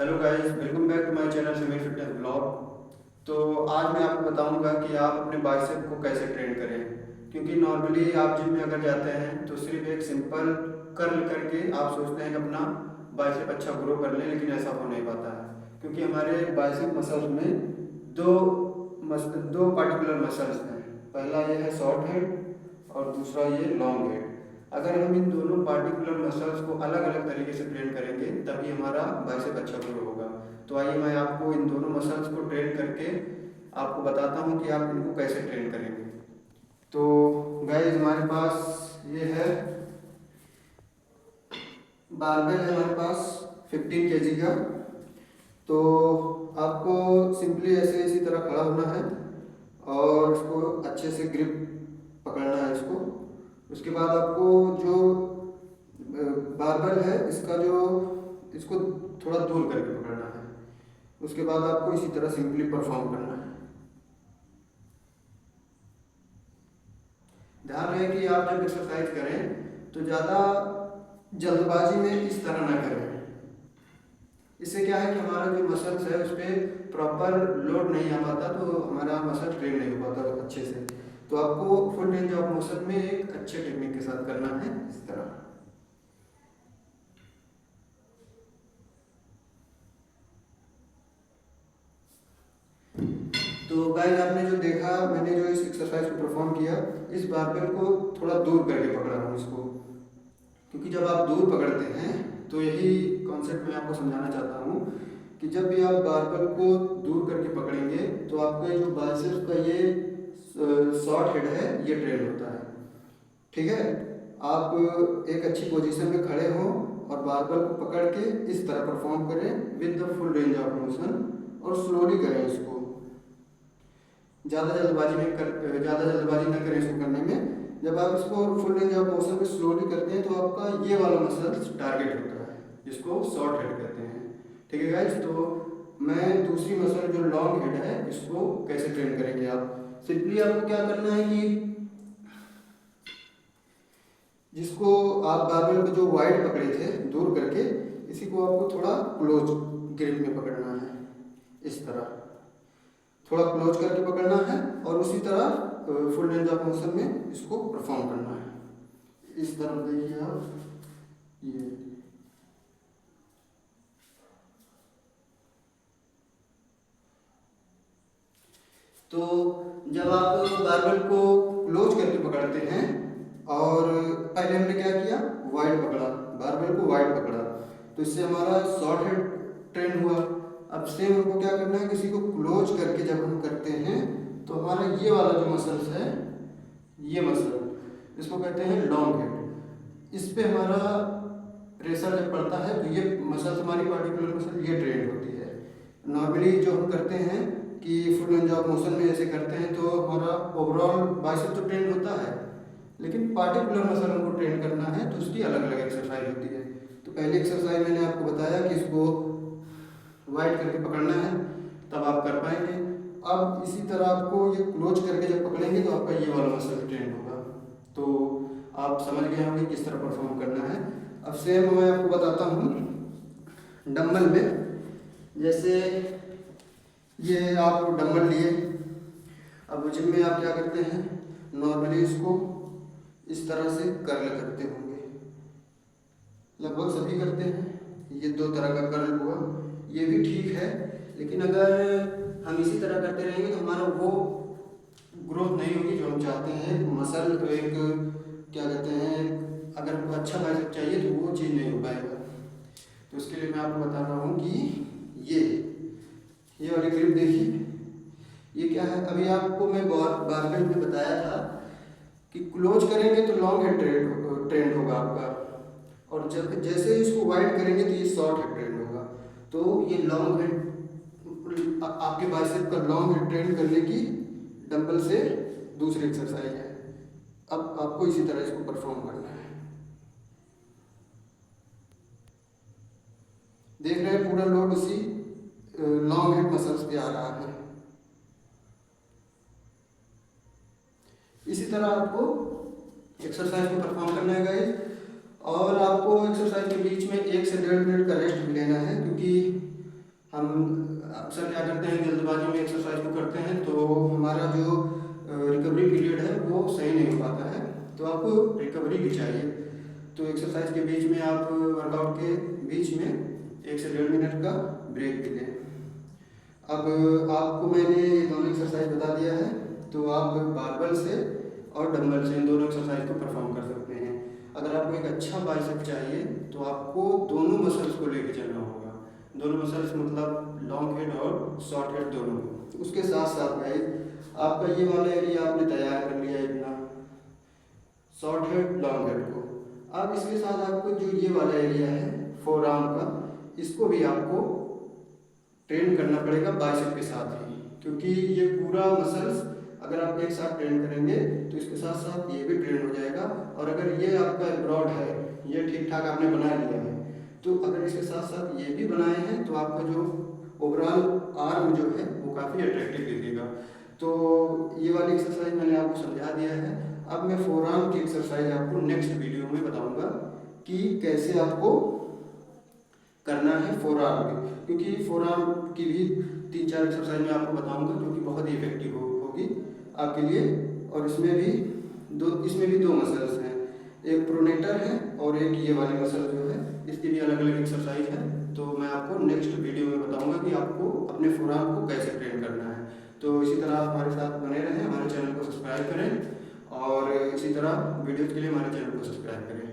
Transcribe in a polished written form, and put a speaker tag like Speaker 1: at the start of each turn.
Speaker 1: Hello guys, welcome back to my channel Sameer fitness blog. तो आज मैं आपको बताऊंगा कि आप अपने बाइसेप को कैसे ट्रेन करें। क्योंकि नॉर्मली आप जिम में अगर जाते हैं तो सिर्फ एक सिंपल कर्ल करके आप सोचते हैं कि अपना बाइसेप अच्छा ग्रो कर लें, लेकिन ऐसा हो नहीं पाता है। क्योंकि हमारे बाइसेप मसल्स में दो दो पार्टिकुलर मसल्स हैं। पहला ये है शॉर्ट हेड और दूसरा ये लॉन्ग हेड। अगर हम इन दोनों पार्टिकुलर मसल्स को अलग अलग तरीके से ट्रेन करेंगे तभी हमारा बाइसेप अच्छा ग्रो होगा। तो आइए मैं आपको इन दोनों मसल्स को ट्रेन करके आपको बताता हूँ कि आप इनको कैसे ट्रेन करेंगे। तो गाइस, हमारे पास ये है बारबेल है हमारे पास 15 केजी का। तो आपको सिंपली ऐसे इसी तरह खड़ा होना है और इसको अच्छे से ग्रिप पकड़ना है इसको। उसके बाद आपको जो बारबेल है इसको थोड़ा दूर करके पकड़ना है। उसके बाद आपको इसी तरह सिंपली परफॉर्म करना है। ध्यान रहे कि आप जब एक्सरसाइज करें तो ज़्यादा जल्दबाजी में इस तरह ना करें। इससे क्या है कि हमारा जो मसल्स है उस पर प्रॉपर लोड नहीं आ पाता, तो हमारा मसल ट्रेन नहीं हो पाता अच्छे से। तो आपको फुल रेंज ऑफ मोशन में एक अच्छे टेक्निक के साथ करना है इस तरह। तो गाइस, आपने जो देखा, मैंने जो इस एक्सरसाइज को परफॉर्म किया, इस बारबेल को थोड़ा दूर करके पकड़ा हूँ इसको। क्योंकि जब आप दूर पकड़ते हैं तो यही कॉन्सेप्ट मैं आपको समझाना चाहता हूँ कि जब भी आप बारबेल को दूर करके पकड़ेंगे तो आपका जो बाइसेप्स का ये शॉर्ट हेड है ये ट्रेन होता है। ठीक है, आप एक अच्छी पोजीशन में खड़े हों और बारबेल को पकड़ के इस तरह परफॉर्म करें with the full range of motion, और स्लोली करें इसको। ज़्यादा जल्दबाजी न करें इसको करने में। जब आप इसको फुल रेंज ऑफ मोशन में स्लोली करते हैं तो आपका ये वाला मसल टारगेट होता है, जिसको शॉर्ट हेड कहते हैं। ठीक है गाइस, तो मैं दूसरी मसल जो लॉन्ग हेड है इसको कैसे ट्रेन करेंगे। आप सिंपली आपको क्या करना है कि जिसको आप बारबेल को जो वाइड पकड़े थे दूर करके, इसी को आपको थोड़ा क्लोज ग्रिप में पकड़ना है इस तरह। थोड़ा क्लोज करके पकड़ना है और उसी तरह फुल रेंज ऑफ मोशन में इसको परफॉर्म करना है। इस तरह देखिए आप ये। तो जब आप बारबेल को क्लोज करके पकड़ते हैं, और पहले हमने क्या किया, वाइड पकड़ा, बारबेल को वाइड पकड़ा, तो इससे हमारा शॉर्ट हेड ट्रेन हुआ। अब सेम हमको क्या करना है, किसी को क्लोज करके जब हम करते हैं तो हमारा ये वाला जो मसल्स है, ये मसल इसको कहते हैं लॉन्ग हेड। इस पे हमारा प्रेशर जब पड़ता है तो ये मसल, हमारी पार्टिकुलर मसल ये ट्रेन होती है। नॉर्मली जो हम करते हैं कि फुल रेंज ऑफ मोशन में ऐसे करते हैं तो हमारा ओवरऑल बाइसेप तो ट्रेन होता है, लेकिन पार्टिकुलर मसल हमको ट्रेन करना है तो उसकी अलग अलग एक्सरसाइज होती है। तो पहली एक्सरसाइज मैंने आपको बताया कि इसको वाइड करके पकड़ना है, तब आप कर पाएंगे। अब इसी तरह आपको ये क्लोज करके जब पकड़ेंगे तो आपका ये वाला मसल ट्रेन होगा। तो आप समझ गए होंगे किस तरह परफॉर्म करना है। अब सेम मैं आपको बताता हूँ डंबल में। जैसे ये आप डंबल लिए, अब जिम में आप क्या करते हैं, नॉर्मली इसको इस तरह से कर्ल करते होंगे, लगभग सभी करते हैं। ये दो तरह का कर्ल हुआ, ये भी ठीक है, लेकिन अगर हम इसी तरह करते रहेंगे तो हमारा वो ग्रोथ नहीं होगी जो हम चाहते हैं। मसल तो एक, क्या कहते हैं, अगर हमको अच्छा बाइसेप चाहिए तो वो चीज़ नहीं हो पाएगा। तो उसके लिए मैं आपको बता रहा हूँ कि ये वाली ग्रिप देखिए, ये क्या है। अभी आपको मैं बारबेल में बताया था कि क्लोज करेंगे तो लॉन्ग हेड ट्रेंड होगा आपका, और जब जैसे इसको वाइड करेंगे तो ये शॉर्ट हेड ट्रेंड होगा। तो ये लॉन्ग हेड, आपके बाइसेप का लॉन्ग हेड ट्रेंड करने की डंबल से दूसरी एक्सरसाइज है। अब आपको इसी तरह इसको परफॉर्म करना है। देख रहे हैं पूरा लोड उसी लॉन्ग हेड मसल्स पे आ रहा है। इसी तरह आपको एक्सरसाइज को परफॉर्म करना है गाइस। और आपको एक्सरसाइज के बीच में 1 से 1.5 मिनट का रेस्ट भी लेना है, क्योंकि हम अक्सर क्या करते हैं, जल्दबाजी में एक्सरसाइज को करते हैं तो हमारा जो रिकवरी पीरियड है वो सही नहीं हो पाता है। तो आपको रिकवरी भी चाहिए। तो एक्सरसाइज के बीच में आप वर्कआउट के बीच में 1 से 1.5 मिनट का ब्रेक भी लें। अब आपको मैंने ये दोनों एक्सरसाइज बता दिया है, तो आप बारबल से और डंबल से इन दोनों एक्सरसाइज को परफॉर्म कर सकते हैं। अगर आपको एक अच्छा बाइसेप चाहिए तो आपको दोनों मसल्स को लेके चलना होगा। दोनों मसल्स मतलब लॉन्ग हेड और शॉर्ट हेड दोनों। उसके साथ साथ भाई आपका ये वाला एरिया आपने तैयार कर लिया इतना, शॉर्ट हेड लॉन्ग हेड को। अब इसके साथ आपको जो ये वाला एरिया है फोर आर्म का, इसको भी आपको ट्रेन करना पड़ेगा बाइसेप के साथ ही, क्योंकि ये पूरा मसल्स अगर आप एक साथ ट्रेन करेंगे तो इसके साथ साथ ये भी ट्रेन हो जाएगा। और अगर ये आपका ब्रॉड है, ये ठीक ठाक आपने बना लिया है, तो अगर इसके साथ साथ ये भी बनाए हैं तो आपका जो ओवरऑल आर्म जो है वो काफ़ी अट्रैक्टिव दिखेगा। तो ये वाली एक्सरसाइज मैंने आपको समझा दिया है। अब मैं फोर आर्म की एक्सरसाइज आपको नेक्स्ट वीडियो में बताऊंगा कि कैसे आपको करना है फोर आर्म की, क्योंकि फोर आर्म की भी 3-4 एक्सरसाइज मैं आपको बताऊंगा जो कि बहुत ही इफेक्टिव होगी आपके लिए। और इसमें भी दो मसल्स हैं, एक प्रोनेटर है और एक ये वाली मसल जो है, इसकी भी अलग अलग एक्सरसाइज है। तो मैं आपको नेक्स्ट वीडियो में बताऊंगा कि आपको अपने फोर आर्म को कैसे ट्रेन करना है। तो इसी तरह आप हमारे साथ बने रहें, हमारे चैनल को सब्सक्राइब करें और इसी तरह वीडियोज़ के लिए हमारे चैनल को सब्सक्राइब करें।